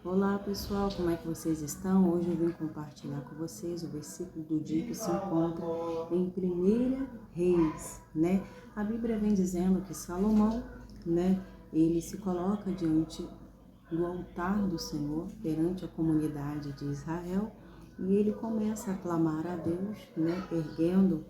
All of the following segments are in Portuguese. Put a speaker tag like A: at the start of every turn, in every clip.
A: Olá pessoal, como é que vocês estão? Hoje eu vim compartilhar com vocês o versículo do dia que se encontra em 1 Reis, né? A Bíblia vem dizendo que Salomão, né, ele se coloca diante do altar do Senhor, perante a comunidade de Israel, e ele começa a clamar a Deus, né, erguendo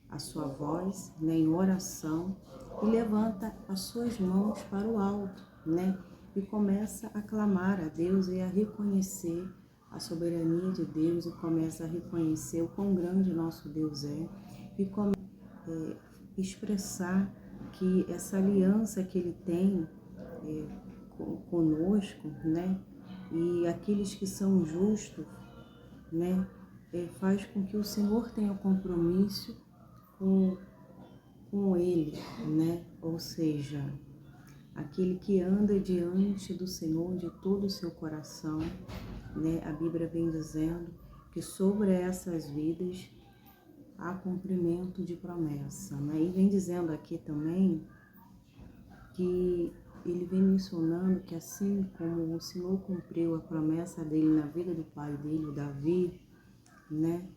A: a sua voz, né, em oração, e levanta as suas mãos para o alto, né? E começa a clamar a Deus e a reconhecer a soberania de Deus, e começa a reconhecer o quão grande nosso Deus é, e começa a expressar que essa aliança que Ele tem conosco, né, e aqueles que são justos, né, faz com que o Senhor tenha compromisso com Ele, né, ou seja, aquele que anda diante do Senhor de todo o seu coração, né? A Bíblia vem dizendo que sobre essas vidas há cumprimento de promessa, né? E vem dizendo aqui também que ele vem mencionando que assim como o Senhor cumpriu a promessa dele na vida do pai dele, o Davi, né?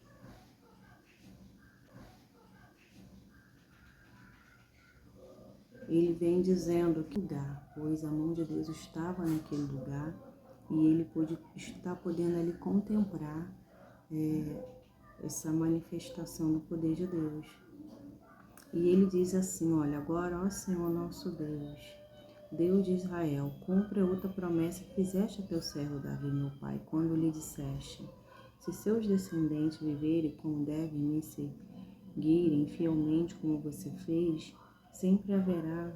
A: Ele vem dizendo que lugar, pois a mão de Deus estava naquele lugar e ele está podendo ali contemplar essa manifestação do poder de Deus. E ele diz assim, olha, agora, ó Senhor nosso Deus, Deus de Israel, cumpre outra promessa que fizeste a teu servo Davi, meu pai, quando lhe disseste, se seus descendentes viverem como devem me seguirem fielmente como você fez, sempre haverá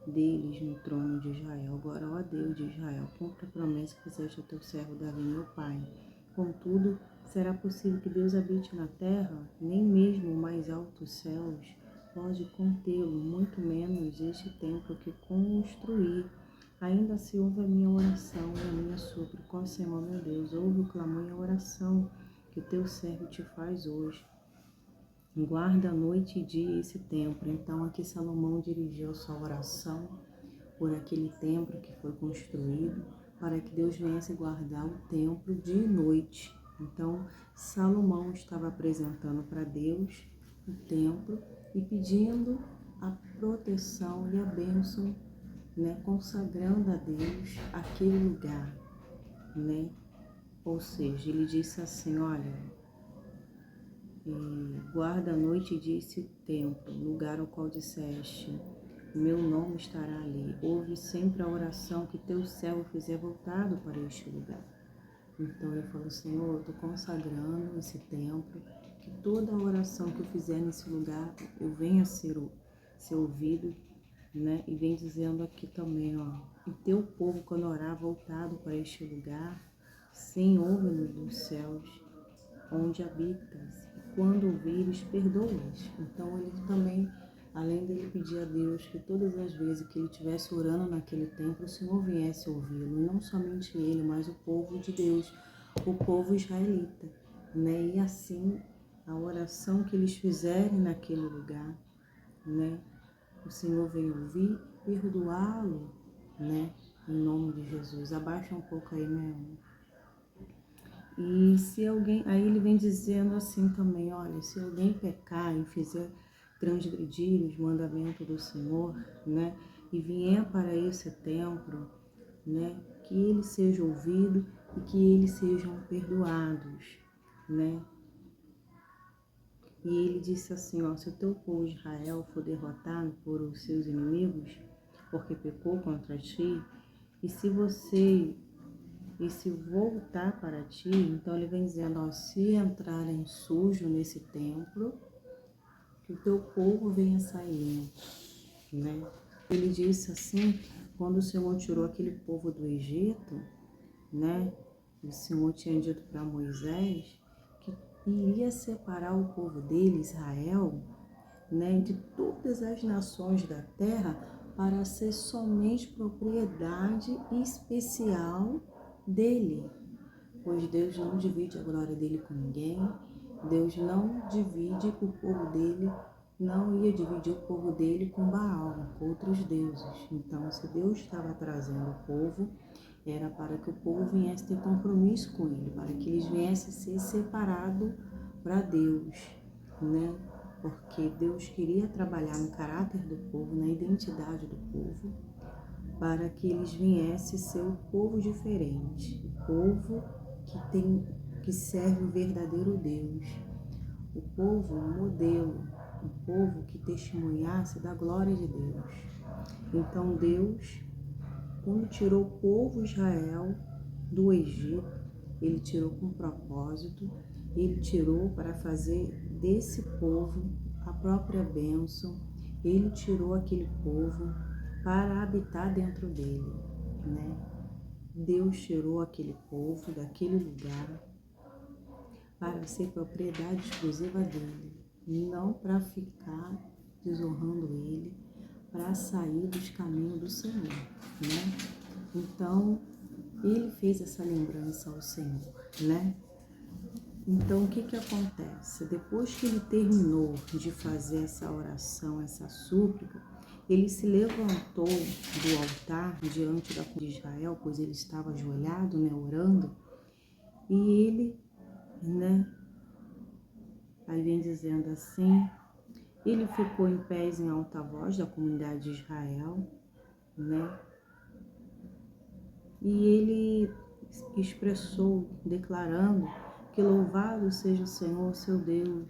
A: deles no trono de Israel. Agora, ó Deus de Israel, cumpre a promessa que fizeste a teu servo Davi, meu pai. Contudo, será possível que Deus habite na terra? Nem mesmo o mais altos céus pode contê-lo, muito menos este templo que construir. Ainda se ouve a minha oração e a minha súplica, ó Senhor meu Deus, ouve o clamor e a oração que o teu servo te faz hoje. Guarda noite e dia esse templo. Então aqui Salomão dirigiu sua oração por aquele templo que foi construído, para que Deus viesse guardar o templo dia e noite. Então Salomão estava apresentando para Deus o templo e pedindo a proteção e a bênção, né, consagrando a Deus aquele lugar, né? Ou seja, ele disse assim, olha, guarda a noite e dia esse templo, lugar ao qual disseste, meu nome estará ali. Ouve sempre a oração que teu servo fizer voltado para este lugar. Então ele falou, Senhor, eu estou consagrando esse templo, que toda a oração que eu fizer nesse lugar, eu venha a ser ouvido, né? E vem dizendo aqui também, ó, e teu povo quando orar voltado para este lugar, sim, ouve-nos dos céus, onde habitas, e quando ouvires, perdoas. Então ele também, além dele pedir a Deus que todas as vezes que ele estivesse orando naquele templo, o Senhor viesse ouvi-lo, e não somente ele, mas o povo de Deus, o povo israelita, né? E assim, a oração que eles fizerem naquele lugar, né? O Senhor veio ouvir, perdoá-lo, né? Em nome de Jesus. Abaixa um pouco aí, meu amor. E se alguém, aí ele vem dizendo assim também, olha, se alguém pecar e fizer transgredir os mandamentos do Senhor, né, e vier para esse templo, né, que ele seja ouvido e que eles sejam perdoados, né. E ele disse assim, ó, se o teu povo Israel for derrotado por os seus inimigos, porque pecou contra ti, e se voltar para ti, então ele vem dizendo, ó, se entrarem sujo nesse templo, que o teu povo venha sair, né? Ele disse assim, quando o Senhor tirou aquele povo do Egito, né? O Senhor tinha dito para Moisés que iria separar o povo dele, Israel, né, de todas as nações da terra, para ser somente propriedade especial dele, pois Deus não divide a glória dele com ninguém, Deus não divide o povo dele, não ia dividir o povo dele com Baal, com outros deuses. Então, se Deus estava trazendo o povo, era para que o povo viesse ter compromisso com ele, para que eles viessem ser separados para Deus, né? Porque Deus queria trabalhar no caráter do povo, na identidade do povo, para que eles viessem ser um povo diferente, o povo que serve o verdadeiro Deus, o povo modelo, o povo que testemunhasse da glória de Deus. Então Deus, quando tirou o povo Israel do Egito, ele tirou com propósito, ele tirou para fazer desse povo a própria bênção, ele tirou aquele povo para habitar dentro dele, né? Deus tirou aquele povo daquele lugar para ser propriedade exclusiva dele, não para ficar desonrando ele, para sair dos caminhos do Senhor, né? Então, ele fez essa lembrança ao Senhor, né? Então, o que acontece? Depois que ele terminou de fazer essa oração, essa súplica, ele se levantou do altar diante da de Israel, pois ele estava ajoelhado, né, orando, e ele, né, aí vem dizendo assim, ele ficou em pés em alta voz da comunidade de Israel, né, e ele expressou, declarando que louvado seja o Senhor, seu Deus,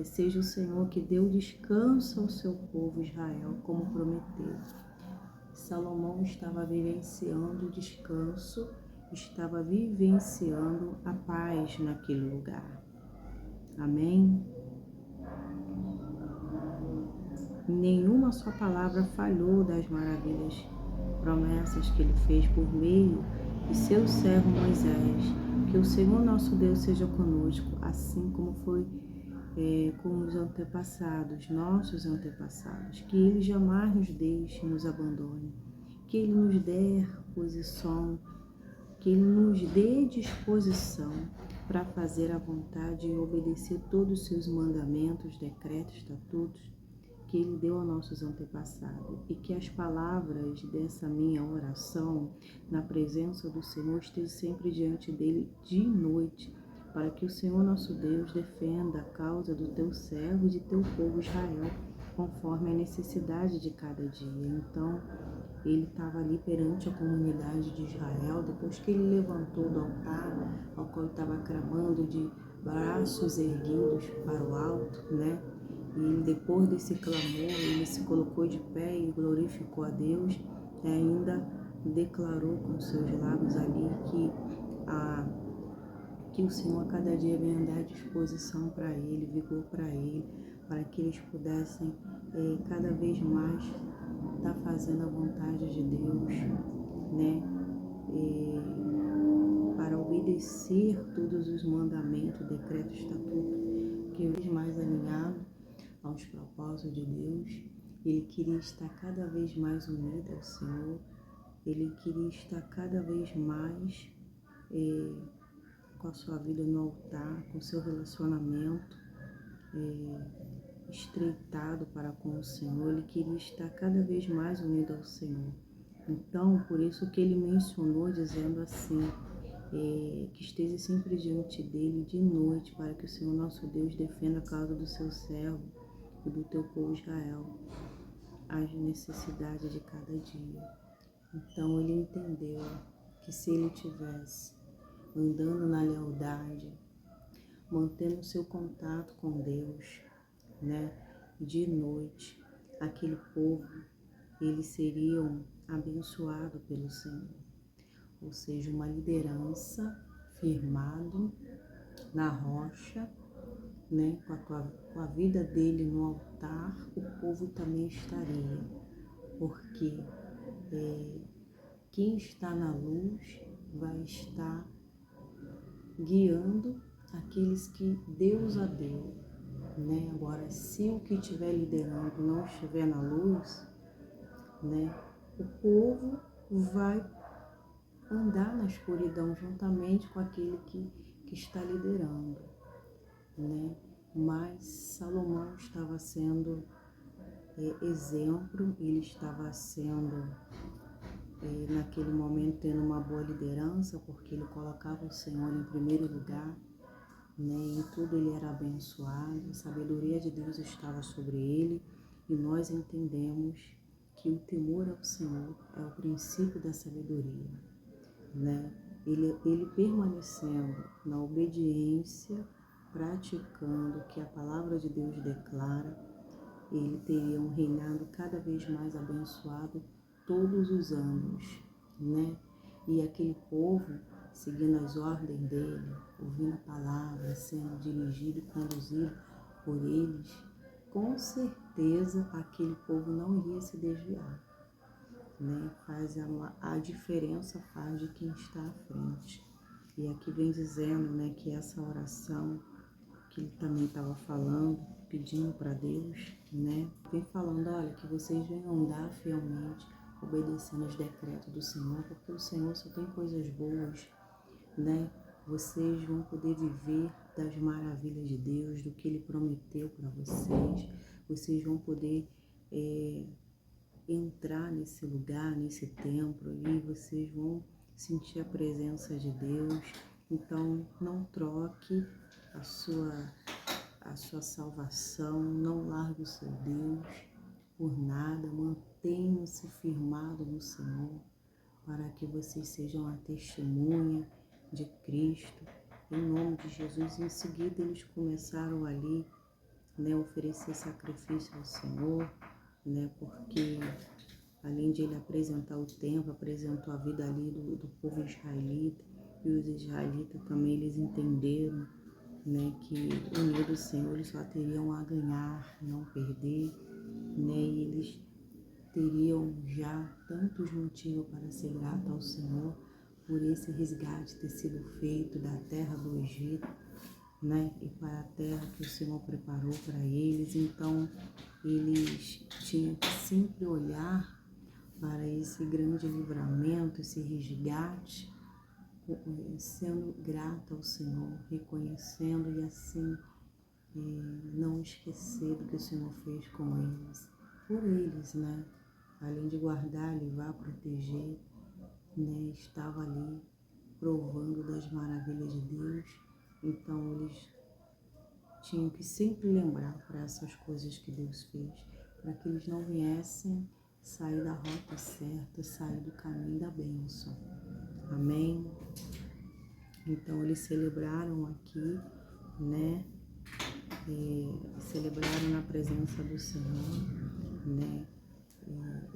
A: seja o Senhor que deu descanso ao seu povo Israel, como prometeu. Salomão estava vivenciando o descanso, estava vivenciando a paz naquele lugar. Amém? Nenhuma só palavra falhou das maravilhas, promessas que ele fez por meio de seu servo Moisés. Que o Senhor nosso Deus seja conosco, assim como foi com os antepassados, nossos antepassados. Que Ele jamais nos deixe, nos abandone. Que Ele nos dê posição, que Ele nos dê disposição para fazer a vontade e obedecer todos os seus mandamentos, decretos, estatutos que Ele deu a nossos antepassados, e que as palavras dessa minha oração na presença do Senhor estejam sempre diante dele de noite, para que o Senhor nosso Deus defenda a causa do teu servo e de teu povo Israel, conforme a necessidade de cada dia. Então, ele estava ali perante a comunidade de Israel, depois que ele levantou do altar, ao qual ele estava clamando de braços erguidos para o alto, né? E ele, depois desse clamor, ele se colocou de pé e glorificou a Deus e ainda declarou com seus lábios ali que o Senhor a cada dia vem dar disposição para ele, vigor para ele, para que eles pudessem cada vez mais estar fazendo a vontade de Deus, né? Para obedecer todos os mandamentos, decretos, estatutos, que vez mais alinhado aos propósitos de Deus. Ele queria estar cada vez mais unido ao Senhor, ele queria estar cada vez mais com a sua vida no altar, com o seu relacionamento estreitado para com o Senhor, ele queria estar cada vez mais unido ao Senhor. Então, por isso que ele mencionou dizendo assim, que esteja sempre diante dele de noite, para que o Senhor nosso Deus defenda a causa do seu servo e do teu povo Israel, as necessidades de cada dia. Então ele entendeu que se ele tivesse andando na lealdade, mantendo seu contato com Deus, né, de noite, aquele povo, eles seriam abençoados pelo Senhor. Ou seja, uma liderança firmado na rocha, né, com a vida dele no altar, o povo também estaria, porque quem está na luz vai estar guiando aqueles que Deus a deu, né? Agora, se o que estiver liderando não estiver na luz, né, o povo vai andar na escuridão juntamente com aquele que está liderando, né? Mas Salomão estava sendo exemplo, ele estava sendo naquele momento tendo uma boa liderança, porque ele colocava o Senhor em primeiro lugar, né? Em tudo ele era abençoado, a sabedoria de Deus estava sobre ele, e nós entendemos que o temor ao Senhor é o princípio da sabedoria, né? Ele permanecendo na obediência, praticando o que a palavra de Deus declara, ele teria um reinado cada vez mais abençoado todos os anos, né? E aquele povo, seguindo as ordens dele, ouvindo a palavra, sendo dirigido e conduzido por eles, com certeza aquele povo não iria se desviar, né? A diferença faz de quem está à frente. E aqui vem dizendo, né, que essa oração que ele também estava falando, pedindo para Deus, né, vem falando, olha, que vocês venham andar fielmente, obedecendo os decretos do Senhor, porque o Senhor só tem coisas boas, né? Vocês vão poder viver das maravilhas de Deus, do que Ele prometeu para vocês. Vocês vão poder entrar nesse lugar, nesse templo, e vocês vão sentir a presença de Deus. Então, não troque a sua salvação, não largue o seu Deus por nada, mantenham-se firmados no Senhor, para que vocês sejam a testemunha de Cristo, em nome de Jesus. Em seguida, eles começaram ali, né, oferecer sacrifício ao Senhor, né, porque além de ele apresentar o templo, apresentou a vida ali do povo israelita, e os israelitas também, eles entenderam, né, que unido ao Senhor eles só teriam a ganhar, não perder, né, e eles teriam já tantos motivos para ser grato ao Senhor por esse resgate ter sido feito da terra do Egito, né, e para a terra que o Senhor preparou para eles. Então eles tinham que sempre olhar para esse grande livramento, esse resgate, sendo grato ao Senhor, reconhecendo, e assim não esquecer do que o Senhor fez com eles, por eles, né? Além de guardar, levar, proteger, né? Estava ali provando das maravilhas de Deus. Então eles tinham que sempre lembrar para essas coisas que Deus fez, para que eles não viessem sair da rota certa, sair do caminho da bênção. Amém? Então eles celebraram aqui, né? Celebraram na presença do Senhor, né?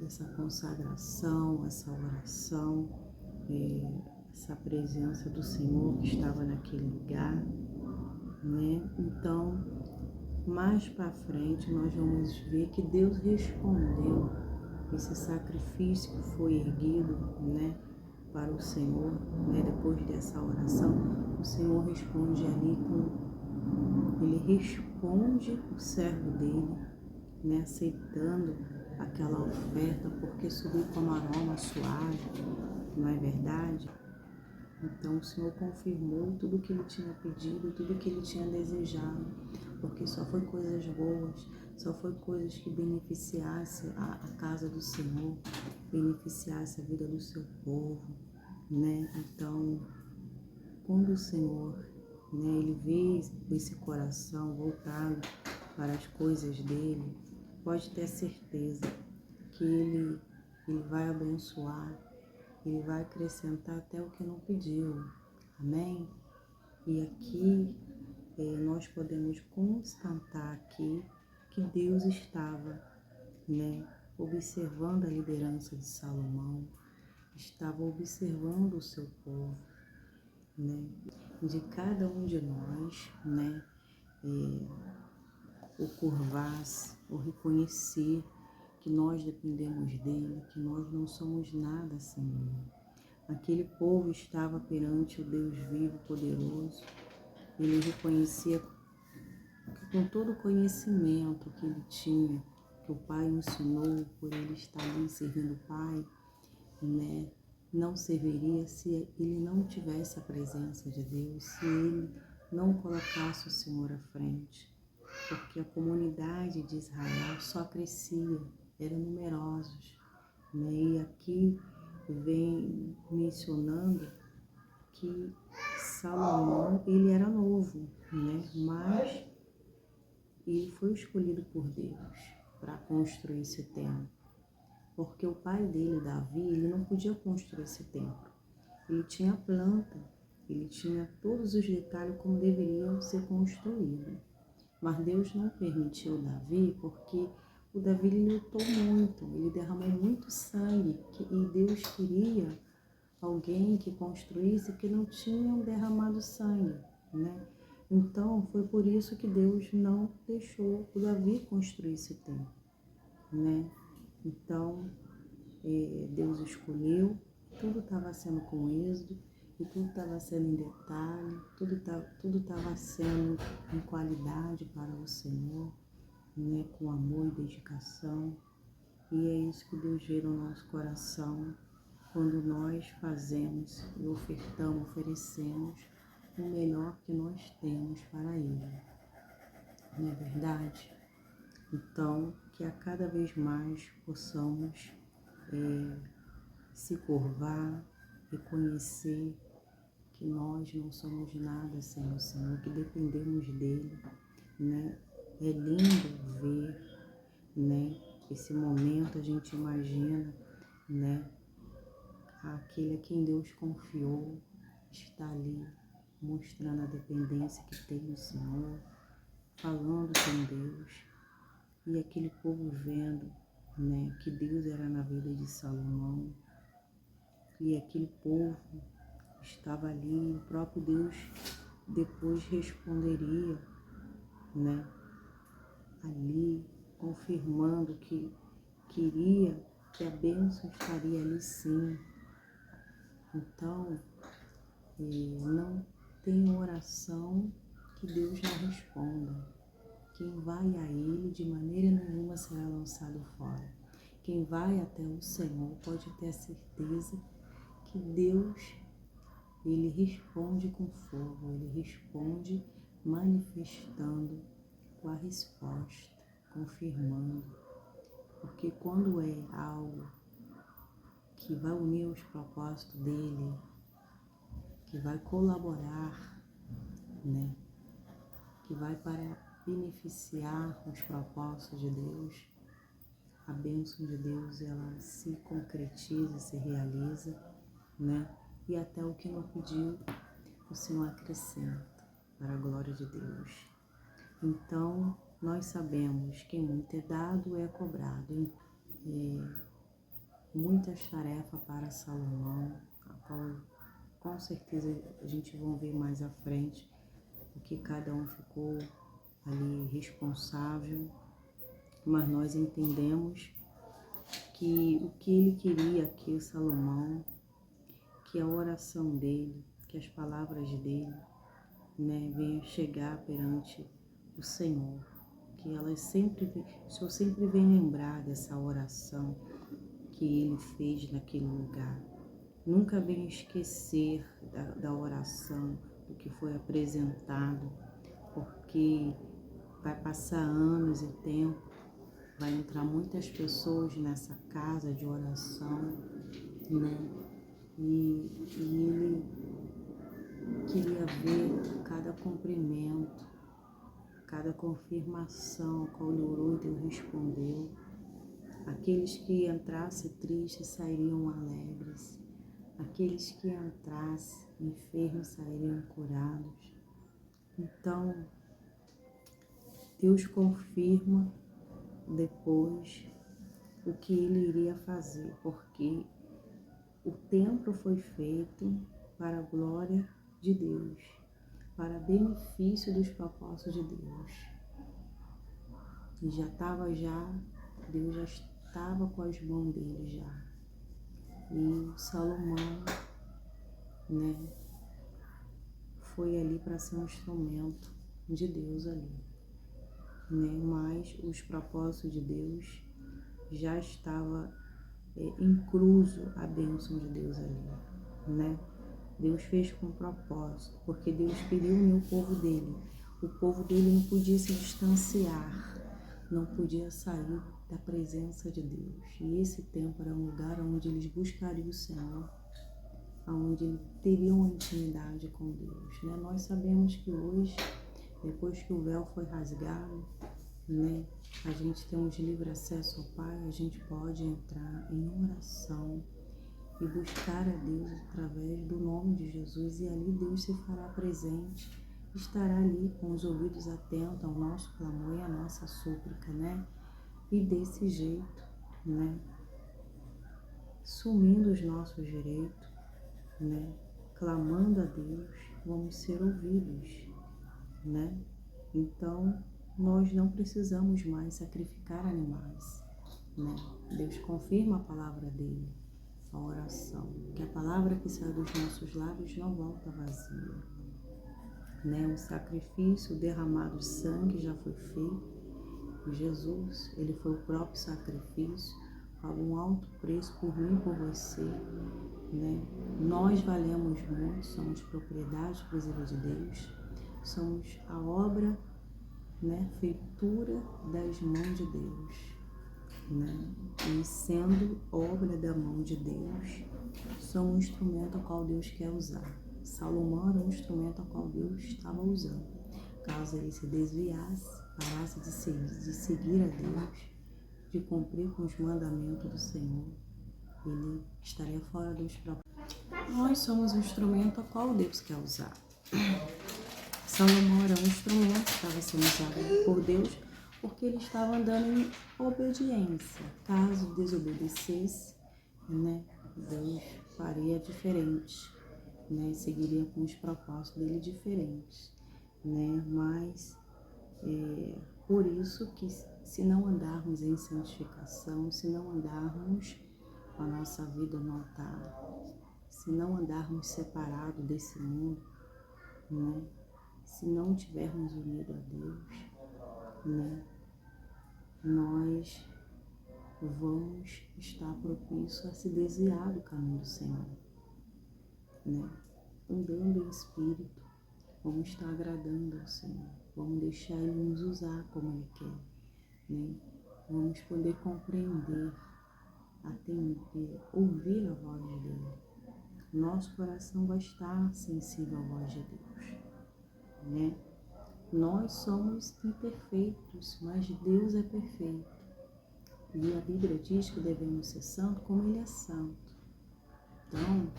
A: Essa consagração, essa oração, essa presença do Senhor que estava naquele lugar, né? Então, mais para frente nós vamos ver que Deus respondeu esse sacrifício que foi erguido, né, para o Senhor, né? Depois dessa oração, o Senhor responde ali ele responde o servo dele, né, aceitando aquela oferta, porque subiu como aroma suave, não é verdade? Então o Senhor confirmou tudo o que ele tinha pedido, tudo o que ele tinha desejado, porque só foi coisas boas, só foi coisas que beneficiassem a casa do Senhor, beneficiasse a vida do seu povo, né? Então, quando o Senhor, né, ele vê esse coração voltado para as coisas dele, pode ter certeza que ele vai abençoar, ele vai acrescentar até o que não pediu. Amém? E aqui nós podemos constatar aqui que Deus estava, né, observando a liderança de Salomão, estava observando o seu povo, né, de cada um de nós, né, o curvar-se, o reconhecer que nós dependemos dele, que nós não somos nada sem ele. Aquele povo estava perante o Deus vivo, poderoso. Ele reconhecia que com todo o conhecimento que ele tinha, que o Pai ensinou, por ele estar ali servindo o Pai, né, não serviria se ele não tivesse a presença de Deus, se ele não colocasse o Senhor à frente. Porque a comunidade de Israel só crescia, eram numerosos, né? E aqui vem mencionando que Salomão, ele era novo, né? Mas ele foi escolhido por Deus para construir esse templo. Porque o pai dele, Davi, ele não podia construir esse templo. Ele tinha a planta, ele tinha todos os detalhes como deveriam ser construídos. Mas Deus não permitiu Davi, porque o Davi ele lutou muito, ele derramou muito sangue, e Deus queria alguém que construísse que não tinha derramado sangue, né? Então, foi por isso que Deus não deixou o Davi construir esse templo, né? Então, Deus escolheu, tudo estava sendo com êxito, e tudo estava sendo em detalhe, tudo estava sendo em qualidade para o Senhor, né? Com amor e dedicação. E é isso que Deus vê no nosso coração, quando nós fazemos e oferecemos o melhor que nós temos para Ele. Não é verdade? Então, que a cada vez mais possamos se curvar, reconhecer que nós não somos nada sem o Senhor, que dependemos dEle, né? É lindo ver, né? Esse momento a gente imagina, né? Aquele a quem Deus confiou está ali mostrando a dependência que tem no Senhor, falando com Deus, e aquele povo vendo, né, que Deus era na vida de Salomão, e aquele povo estava ali, o próprio Deus depois responderia, né, ali confirmando que queria, que a bênção estaria ali sim. Então, não tem oração que Deus não responda. Quem vai a Ele de maneira nenhuma será lançado fora. Quem vai até o Senhor pode ter a certeza que Deus, Ele responde com fogo, Ele responde manifestando com a resposta, confirmando. Porque quando é algo que vai unir os propósitos dEle, que vai colaborar, né? Que vai para beneficiar os propósitos de Deus, a bênção de Deus, ela se concretiza, se realiza, né? E até o que não pediu, o Senhor acrescenta para a glória de Deus. Então, nós sabemos que muito é dado, é cobrado. Muitas tarefas para Salomão, a qual com certeza a gente vai ver mais à frente, o que cada um ficou ali responsável, mas nós entendemos que o que ele queria, que Salomão, que a oração dele, que as palavras dele, né, venham chegar perante o Senhor, que elas sempre, o Senhor sempre vem lembrar dessa oração que ele fez naquele lugar. Nunca venha esquecer da oração, do que foi apresentado, porque vai passar anos e tempo, vai entrar muitas pessoas nessa casa de oração, né? E ele queria ver cada cumprimento, cada confirmação, qual ele orou e Deus respondeu. Aqueles que entrassem tristes sairiam alegres, aqueles que entrassem enfermos sairiam curados. Então, Deus confirma depois o que ele iria fazer, porque o templo foi feito para a glória de Deus, para benefício dos propósitos de Deus. E Deus já estava com as mãos dele já. E Salomão, né, foi ali para ser um instrumento de Deus ali, né? Mas os propósitos de Deus já estava incluso a bênção de Deus ali, né? Deus fez com propósito, porque Deus queria unir o povo dele. O povo dele não podia se distanciar, não podia sair da presença de Deus. E esse tempo era um lugar onde eles buscariam o Senhor, onde teriam uma intimidade com Deus, né? Nós sabemos que hoje, depois que o véu foi rasgado, né, a gente tem livre acesso ao Pai, a gente pode entrar em oração e buscar a Deus através do nome de Jesus, e ali Deus se fará presente, estará ali com os ouvidos atentos ao nosso clamor e à nossa súplica, né? E desse jeito, né, sumindo os nossos direitos, né, clamando a Deus, vamos ser ouvidos, né? Então, nós não precisamos mais sacrificar animais, né? Deus confirma a palavra dele, a oração, que a palavra que sai dos nossos lábios não volta vazia, né? O sacrifício, o derramado de sangue já foi feito. Jesus, ele foi o próprio sacrifício, pagou um alto preço por mim e por você, né? Nós valemos muito, somos propriedade exclusiva de Deus, somos a obra, né, feitura das mãos de Deus, né? E sendo obra da mão de Deus, somos um instrumento ao qual Deus quer usar. Salomão era um instrumento ao qual Deus estava usando. Caso ele se desviasse, parasse de seguir a Deus, de cumprir com os mandamentos do Senhor, ele estaria fora dos propósitos. Nós somos um instrumento ao qual Deus quer usar. Salomão era um instrumento que estava sendo usado por Deus porque ele estava andando em obediência. Caso desobedecesse, né, Deus faria diferente, né, seguiria com os propósitos dele diferentes, né? Mas por isso que se não andarmos em santificação, se não andarmos com a nossa vida no altar, se não andarmos separados desse mundo, né? Se não tivermos unido a Deus, né, nós vamos estar propícios a se desviar do caminho do Senhor, né? Andando em espírito, vamos estar agradando ao Senhor, vamos deixar Ele nos usar como Ele quer, né? Vamos poder compreender, atender, ouvir a voz dEle. Nosso coração vai estar sensível à voz de Deus, né? Nós somos imperfeitos, mas Deus é perfeito. E a Bíblia diz que devemos ser santos como Ele é santo. Então,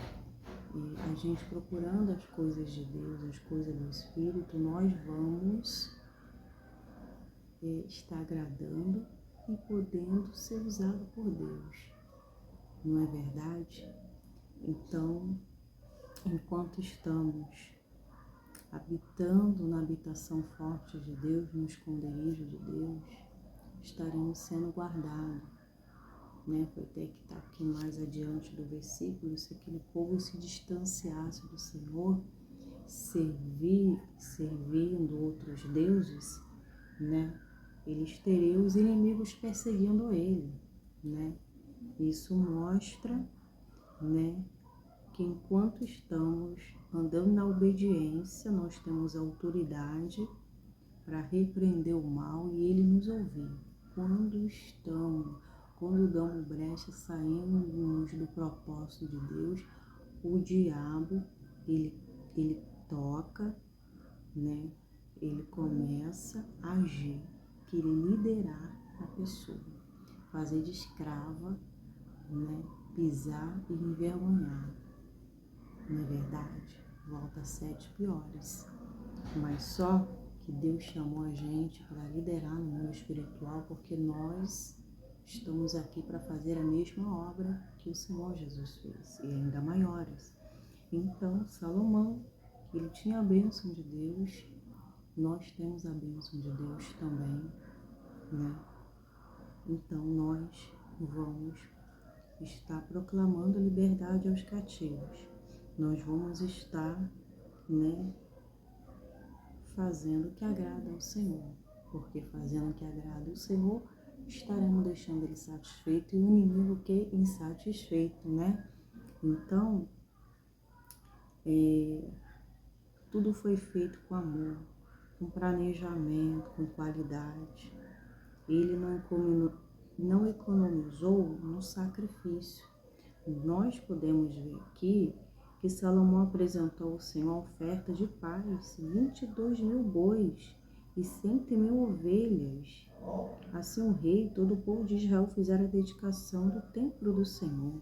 A: a gente procurando as coisas de Deus, as coisas do Espírito, nós vamos estar agradando e podendo ser usado por Deus. Não é verdade? Então, enquanto estamos habitando na habitação forte de Deus, no esconderijo de Deus, estaremos sendo guardados, né? Foi até que está aqui mais adiante do versículo: se aquele povo se distanciasse do Senhor, servindo outros deuses, né, eles teriam os inimigos perseguindo ele, né? Isso mostra, né, que enquanto estamos andando na obediência, nós temos autoridade para repreender o mal e ele nos ouvir. Quando damos brecha, saímos do propósito de Deus, o diabo, ele toca, né? Ele começa a agir, querer liderar a pessoa, fazer de escrava, né? Pisar e envergonhar. Não é verdade? Volta a 7 piores. Mas só que Deus chamou a gente para liderar no mundo espiritual, porque nós estamos aqui para fazer a mesma obra que o Senhor Jesus fez, e ainda maiores. Então, Salomão, ele tinha a bênção de Deus, nós temos a bênção de Deus também, né? Então, nós vamos estar proclamando liberdade aos cativos. Nós vamos estar, né, fazendo o que agrada ao Senhor, porque fazendo o que agrada ao Senhor, estaremos deixando Ele satisfeito e o inimigo que insatisfeito, né? Então, tudo foi feito com amor, com planejamento, com qualidade, ele não economizou no sacrifício. Nós podemos ver aqui que Salomão apresentou ao Senhor oferta de paz, 22.000 bois e 100.000 ovelhas. Assim o rei e todo o povo de Israel fizeram a dedicação do templo do Senhor.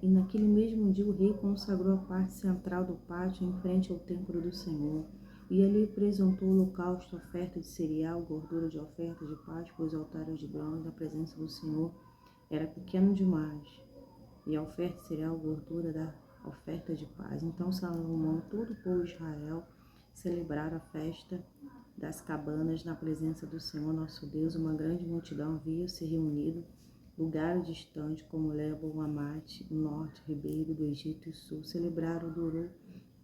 A: E naquele mesmo dia o rei consagrou a parte central do pátio em frente ao templo do Senhor. E ali apresentou o holocausto, oferta de cereal, gordura de oferta de paz, pois o altar de bronze da presença do Senhor era pequeno demais. E a oferta de cereal, gordura da oferta de paz. Então Salomão, todo o povo de Israel, celebraram a festa das cabanas na presença do Senhor nosso Deus. Uma grande multidão havia se reunido, lugares distantes como Lebo, Amate, norte, Ribeiro do Egito e sul. Celebraram, durou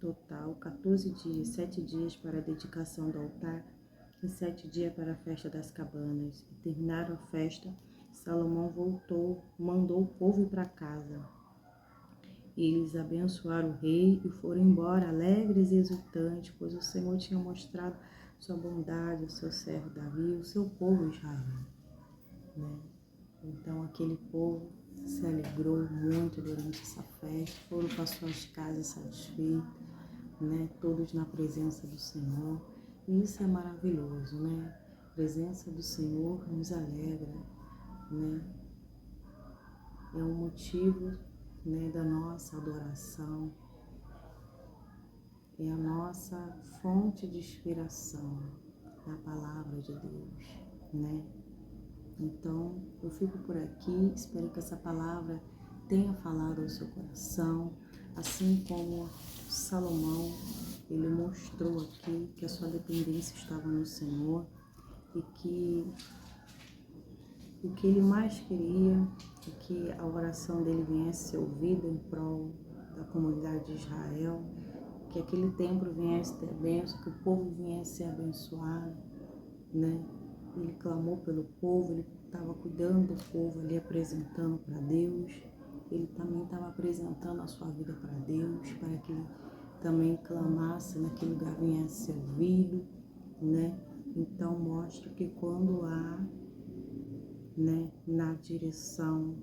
A: total 14 dias, 7 dias para a dedicação do altar e 7 dias para a festa das cabanas. E terminaram a festa, Salomão voltou, mandou o povo ir para casa. E eles abençoaram o rei e foram embora, alegres e exultantes, pois o Senhor tinha mostrado sua bondade ao seu servo Davi, o seu povo Israel. Então aquele povo se alegrou muito durante essa festa, foram para suas casas satisfeitos, todos na presença do Senhor. E isso é maravilhoso, A presença do Senhor nos alegra, É um motivo, da nossa adoração, é a nossa fonte de inspiração, a palavra de Deus, Então, eu fico por aqui, espero que essa palavra tenha falado ao seu coração, assim como Salomão, ele mostrou aqui que a sua dependência estava no Senhor e que o que ele mais queria é que a oração dele viesse a ser ouvida em prol da comunidade de Israel, que aquele templo viesse ter bênção, que o povo viesse ser abençoado, Ele clamou pelo povo, ele estava cuidando do povo ali, apresentando para Deus. Ele também estava apresentando a sua vida para Deus, para que ele também clamasse, naquele lugar viesse ser ouvido, Então mostra que quando há, na direção,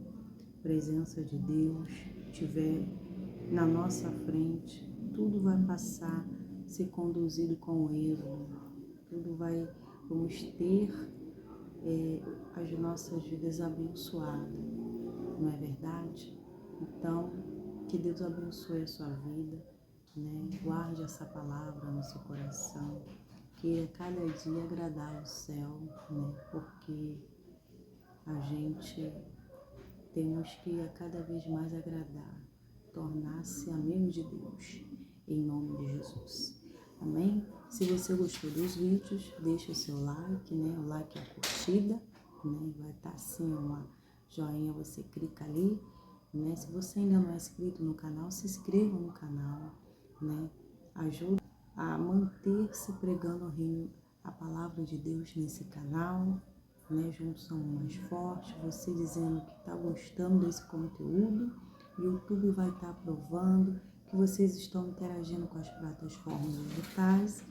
A: presença de Deus, tiver na nossa frente, tudo vai passar a ser conduzido com êxito, vamos ter as nossas vidas abençoadas, não é verdade? Então, que Deus abençoe a sua vida, Guarde essa palavra no seu coração, queira cada dia agradar ao céu, Porque a gente temos que a cada vez mais agradar, tornar-se amigo de Deus, em nome de Jesus. Amém? Se você gostou dos vídeos, deixa o seu like, O like é a curtida, Vai estar assim uma joinha, você clica ali, Se você ainda não é inscrito no canal, se inscreva no canal, Ajuda a manter-se pregando o reino, a palavra de Deus nesse canal, Juntos somos mais fortes. Você dizendo que está gostando desse conteúdo, o YouTube vai estar aprovando, que vocês estão interagindo com as plataformas digitais,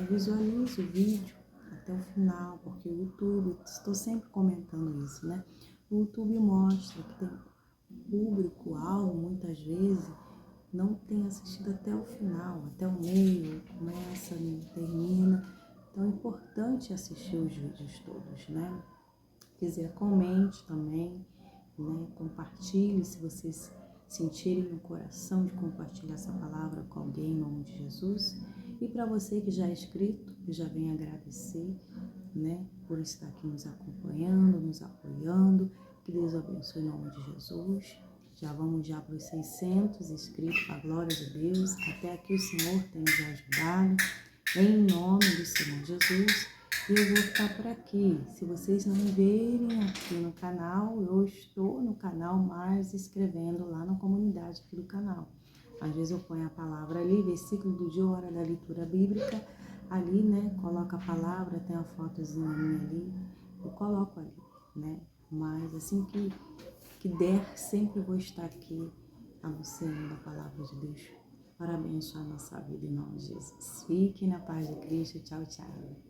A: Visualize o vídeo até o final, porque o YouTube, estou sempre comentando isso, O YouTube mostra que tem público-alvo, muitas vezes, não tem assistido até o final, até o meio, começa, termina. Então é importante assistir os vídeos todos, Quiser, comente também, Compartilhe, se vocês sentirem no coração de compartilhar essa palavra com alguém, em nome de Jesus. E para você que já é inscrito, eu já venho agradecer, por estar aqui nos acompanhando, nos apoiando. Que Deus abençoe em nome de Jesus. Já vamos para os 600 inscritos, para a glória de Deus. Até aqui o Senhor tem nos ajudado. Em nome do Senhor Jesus, e eu vou ficar por aqui. Se vocês não me verem aqui no canal, eu estou no canal, mas escrevendo lá na comunidade aqui do canal. Às vezes eu ponho a palavra ali, versículo do dia, hora da leitura bíblica, ali, coloco a palavra, tem a fotozinha minha ali, eu coloco ali, Mas assim que der, sempre vou estar aqui anunciando a palavra de Deus para abençoar a nossa vida em nome de Jesus. Fique na paz de Cristo. Tchau, tchau.